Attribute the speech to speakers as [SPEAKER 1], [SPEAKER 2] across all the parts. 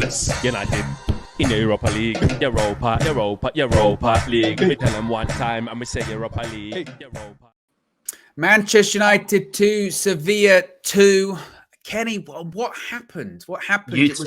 [SPEAKER 1] Manchester United in the Europa League. Europa League. We tell them one time and we say Europa League. Europa.
[SPEAKER 2] Manchester United 2, Sevilla 2. Kenny, what happened? What happened?
[SPEAKER 3] It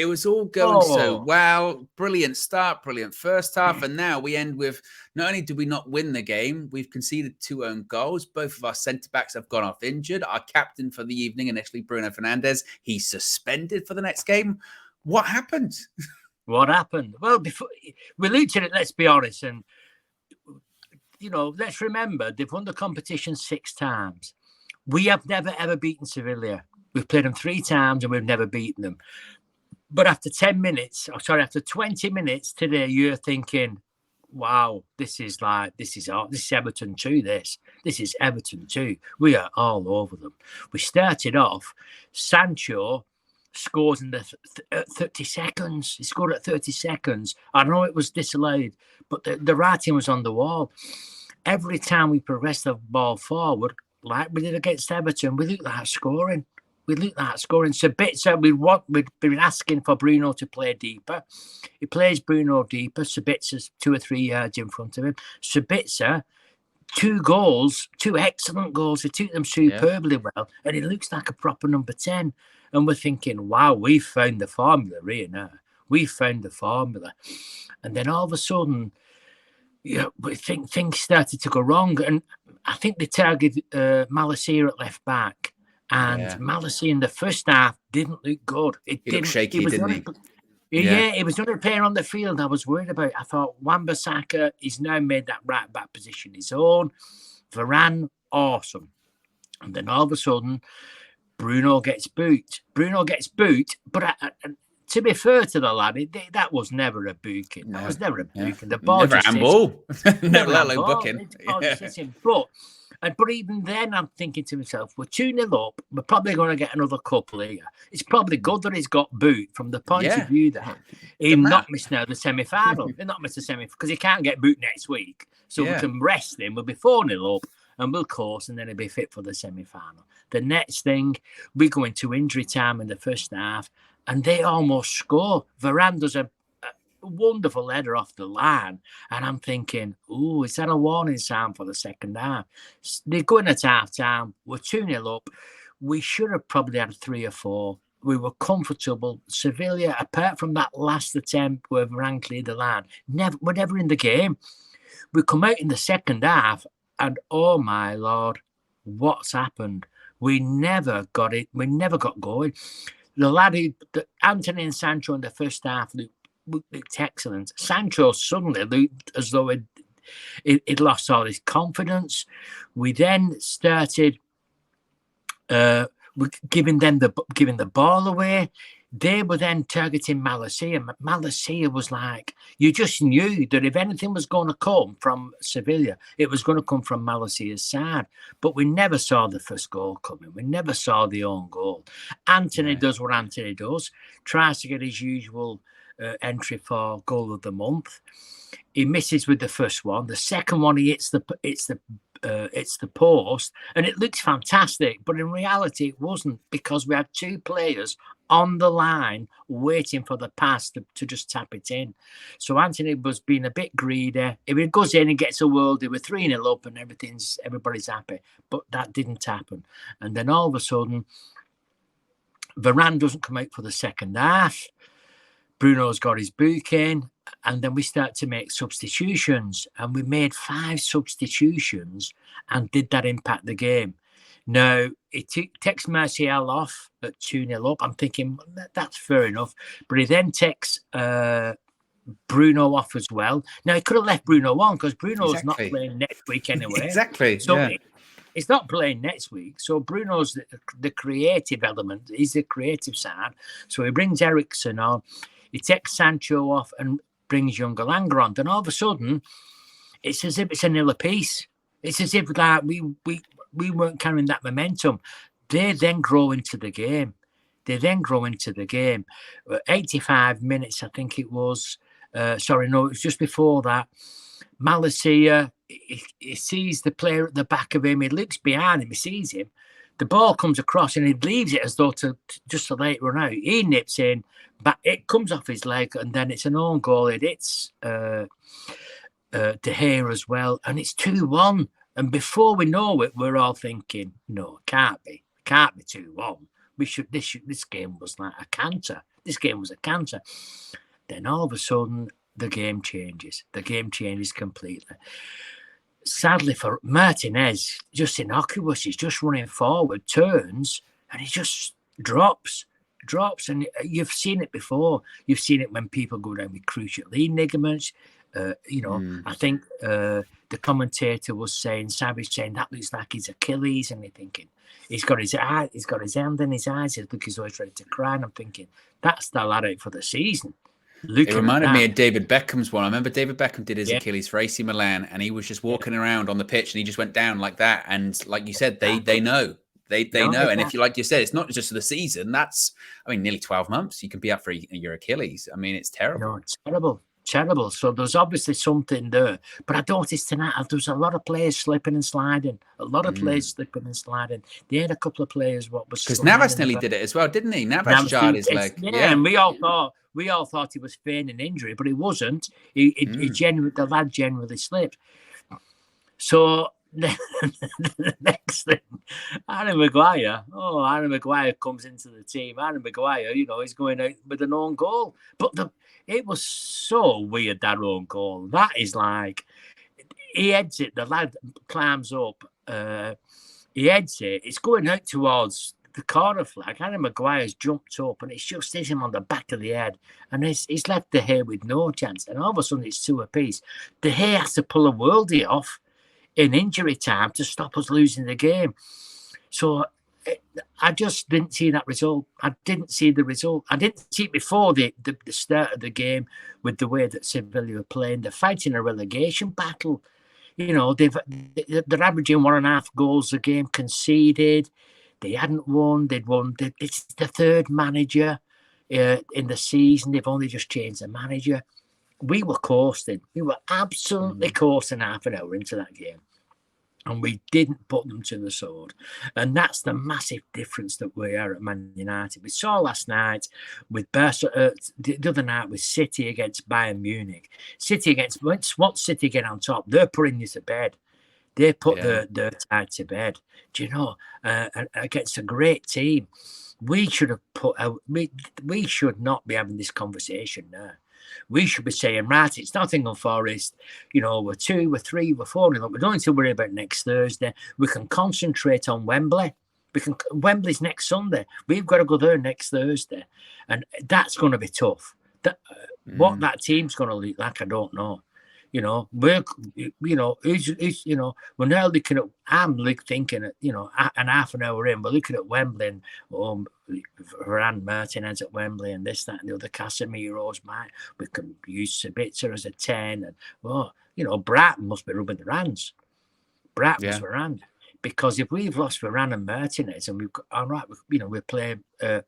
[SPEAKER 2] was all going so well. Brilliant start, brilliant first half. And now we end with, not only did we not win the game, we've conceded 2 own goals. Both of our centre-backs have gone off injured. Our captain for the evening, initially Bruno Fernandes, he's suspended for the next game. What happened?
[SPEAKER 3] What happened? Well, before we looked at it, let's be honest. And, you know, let's remember, they've won the competition 6 times. We have never, ever beaten Sevilla. We've played them 3 times and we've never beaten them. But after 20 minutes today, you're thinking, wow, this is Everton 2, this is Everton 2. We are all over them. We started off, Sancho scores in the 30 seconds. He scored at 30 seconds. I know it was disallowed, but the writing was on the wall. Every time we progressed the ball forward, like we did against Everton, we looked like scoring. Sabitzer, we'd been asking for Bruno to play deeper. He plays Bruno deeper. Sabitzer's 2 or 3 yards in front of him. Sabitzer, 2 goals, 2 excellent goals. He took them superbly well, and he looks like a proper number 10. And we're thinking, wow, we've found the formula here now. We've found the formula. And then all of a sudden, we think things started to go wrong. And I think they targeted Malacia at left back. And Malacia in the first half didn't look good.
[SPEAKER 2] He looked shaky, didn't he?
[SPEAKER 3] Yeah, he was the only player on the field I was worried about. I thought Wan-Bissaka, he's now made that right back position his own. Varane, awesome. And then all of a sudden, Bruno gets boot. But to be fair to the lad, that was never a booking. That was never a booking. The ball
[SPEAKER 2] never handball. Never let alone booking.
[SPEAKER 3] But even then, I'm thinking to myself, we're 2-0 up. We're probably going to get another couple here. It's probably good that he's got boot from the point of view that he'll not miss now the semi-final. He'll not miss the semi-final because he can't get boot next week. So we can rest him. We'll be 4-0 up and we'll course and then he'll be fit for the semi-final. The next thing, we go into injury time in the first half and they almost score. Varane does a wonderful header off the line, and I'm thinking, oh, is that a warning sign for the second half? They're going at half time. We're 2-0 up. We should have probably had 3 or 4. We were comfortable. Sevilla, apart from that last attempt where Varane cleared the line, we're never in the game. We come out in the second half, and oh my Lord, what's happened? We never got it. We never got going. The lad Anthony and Sancho in the first half looked excellent. Sancho suddenly looked as though he'd lost all his confidence. We then started giving the ball away. They were then targeting Malacia. Malacia was like, you just knew that if anything was going to come from Sevilla, it was going to come from Malacia's side. But we never saw the first goal coming. We never saw the own goal. Anthony does what Anthony does, tries to get his usual entry for goal of the month. He misses with the first one. The second one, he hits the post, and it looks fantastic. But in reality, it wasn't, because we had 2 players on the line waiting for the pass to just tap it in. So Anthony was being a bit greedy. If it goes in and gets a worldie, we're 3-0 up and everybody's happy. But that didn't happen. And then all of a sudden, Varane doesn't come out for the second half. Bruno's got his booking, and then we start to make substitutions, and we made 5 substitutions. And did that impact the game? No, it takes Martial off at 2-0 up. I'm thinking that's fair enough, but he then takes Bruno off as well. Now he could have left Bruno on because Bruno's not playing next week anyway.
[SPEAKER 2] Exactly.
[SPEAKER 3] So it's not playing next week. So Bruno's the creative element. He's the creative side. So he brings Eriksen on. He takes Sancho off and brings Youngalanga on. Then all of a sudden, it's as if it's a nil apiece. It's as if like we weren't carrying that momentum. They then grow into the game. 85 minutes, I think it was. It was just before that. Malacia, he sees the player at the back of him. He looks behind him. He sees him. The ball comes across and he leaves it as though just to let it run out. He nips in, but it comes off his leg, and then it's an own goal. It hits De Gea as well, and it's 2-1. And before we know it, we're all thinking, no, it can't be 2-1. This game was like a canter. This game was a canter. Then all of a sudden, the game changes. The game changes completely. Sadly for Martinez, just innocuous. He's just running forward, turns, and he just drops. And you've seen it before. You've seen it when people go down with cruciate ligaments. I think the commentator was saying, Savage saying, that looks like his Achilles, and you're thinking, he's got his hand in his eyes, he's looking as though he's ready to cry, and I'm thinking, that's the lad out for the season.
[SPEAKER 2] It reminded me of David Beckham's one. I remember David Beckham did his Achilles for AC Milan, and he was just walking around on the pitch, and he just went down like that. And like you said, they know. They know. And if you, like you said, it's not just for the season. That's, nearly 12 months. You can be up for your Achilles. It's terrible.
[SPEAKER 3] No, it's terrible. So there's obviously something there. But I noticed tonight there's a lot of players slipping and sliding. They had a couple of players
[SPEAKER 2] because Navas nearly did it as well, didn't he? Navas jarred his leg.
[SPEAKER 3] Yeah, and we all thought he was feigning injury, but he wasn't. The lad genuinely slipped. So the next thing, Harry Maguire comes into the team. Harry Maguire, he's going out with an own goal. But it was so weird, that own goal. That is like, he heads it, the lad climbs up, he heads it, it's going out towards the corner flag. Harry Maguire's jumped up, and it's just hits him on the back of the head, and he's left De Gea with no chance. And all of a sudden, it's 2 apiece. De Gea has to pull a worldie off in injury time to stop us losing the game. So I just didn't see that result. I didn't see the result. I didn't see it before the start of the game with the way that Sevilla were playing. They're fighting a relegation battle. They're averaging 1.5 goals a game conceded. They hadn't won. They'd won. It's the third manager in the season. They've only just changed the manager. We were coasting. We were absolutely coasting half an hour into that game. And we didn't put them to the sword. And that's the massive difference that we are at Man United. We saw last night with the other night with City against Bayern Munich. Once City get on top, they're putting you to bed. They put their side to bed. Do you know? Against a great team, we should have we should not be having this conversation now. We should be saying, right, it's Nottingham Forest. We're 2, we're 3, we're 4. We don't need to worry about next Thursday. We can concentrate on Wembley. Wembley's next Sunday. We've got to go there next Thursday, and that's going to be tough. What that team's going to look like, I don't know. We're now looking at. I'm thinking at an half an hour in, we're looking at Wembley and Varane, Martinez at Wembley, and this, that, and the other. Casemiro's we can use Sabitzer as a 10, and Brighton must be rubbing their hands. Brighton's Varane, because if we've lost Varane and Martinez, and we've got we play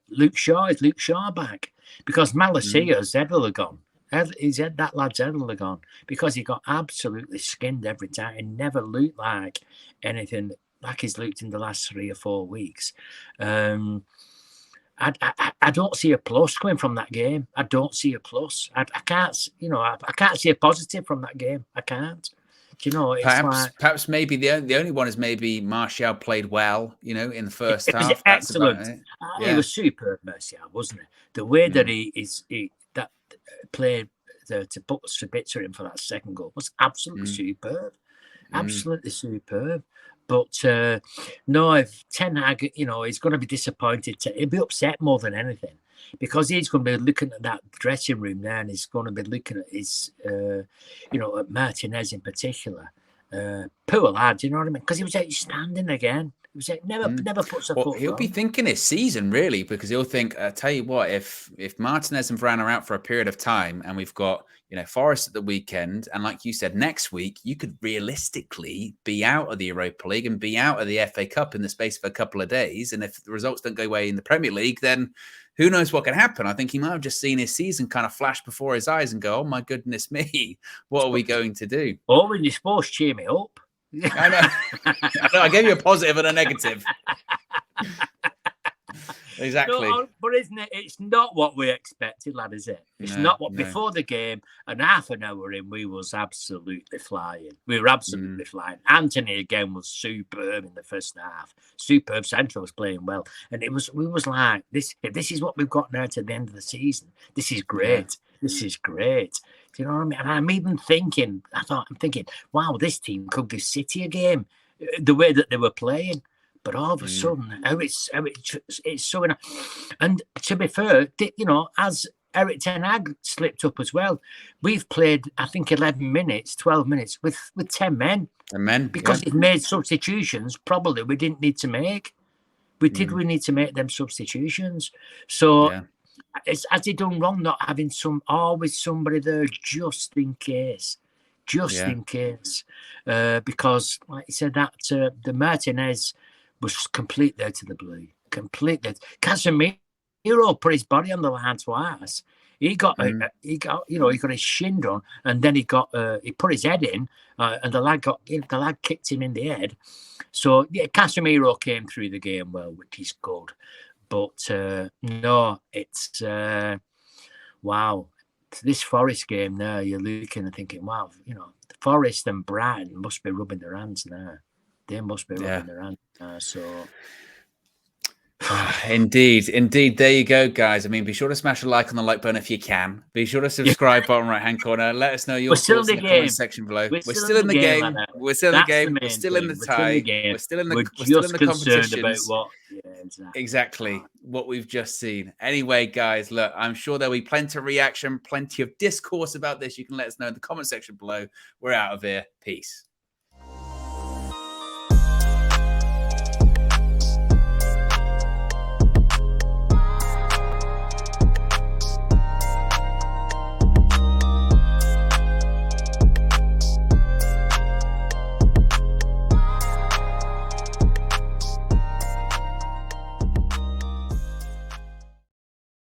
[SPEAKER 3] Luke Shaw. Is Luke Shaw back? Because Malasia's head will have gone. That lad's head will have gone, because he got absolutely skinned every time and never looked like anything like he's looked in the last 3 or 4 weeks. I don't see a plus coming from that game. I don't see a plus. I can't see a positive from that game. I can't. It's
[SPEAKER 2] perhaps maybe the only one is maybe Martial played well, in the first half.
[SPEAKER 3] Was excellent. He was superb, Martial, wasn't it? The way that he played to put Sabitzer in for that second goal was absolutely superb. Absolutely superb. But no, if Ten Hag, he's going to be disappointed. He'll be upset more than anything, because he's going to be looking at that dressing room there, and he's going to be looking at his, at Martinez in particular. Poor lad, you know what I mean? Because he was outstanding again. He was never puts a foot.
[SPEAKER 2] He'll be thinking his season, really, because he'll think, I tell you what, if Martinez and Varane are out for a period of time, and we've got Forest at the weekend, and like you said, next week you could realistically be out of the Europa League and be out of the FA Cup in the space of a couple of days. And if the results don't go away in the Premier League, then who knows what can happen? I think he might have just seen his season kind of flash before his eyes and go, "Oh my goodness me, what are we going to do?"
[SPEAKER 3] Oh, when you're supposed to cheer me up.
[SPEAKER 2] I know. I gave you a positive and a negative. Exactly.
[SPEAKER 3] No, but isn't it? It's not what we expected, lad, is it? It's not what before the game, and half an hour in, we was absolutely flying. We were absolutely flying. Anthony again was superb in the first half. Superb. Central was playing well, and we was like, this is what we've got now to the end of the season. This is great. This is great. Do you know what I mean? And I'm even thinking, I'm thinking, wow, this team could give City a game the way that they were playing. But all of a sudden, it's so. And to be fair, you know, as Eric Ten Hag slipped up as well, we've played, I think, 11 minutes, 12 minutes with 10 men. 10 men. Because it made substitutions probably we didn't need to make. We need to make them substitutions. So has he done wrong not having always somebody there just in case? In case. Because, like you said, that the Martinez was complete there to the blue. Complete there. Casemiro put his body on the line twice. He got his shin done, and then he put his head in, and the lad kicked him in the head. So Casemiro came through the game well, which is good. But no, it's wow. This Forest game there, you're looking and thinking, wow, you know, Forest and Brighton must be rubbing their hands now. They must be rubbing their hands now. So.
[SPEAKER 2] Indeed. There you go, guys. I mean, be sure to smash a like on the like button if you can. Be sure to subscribe, bottom right-hand corner. Let us know your thoughts in the comment section below. We're still in the game. We're still in the game. We're still in the tie. We're still in the competitions. Exactly what we've just seen. Anyway, guys, look, I'm sure there'll be plenty of reaction, plenty of discourse about this. You can let us know in the comment section below. We're out of here. Peace.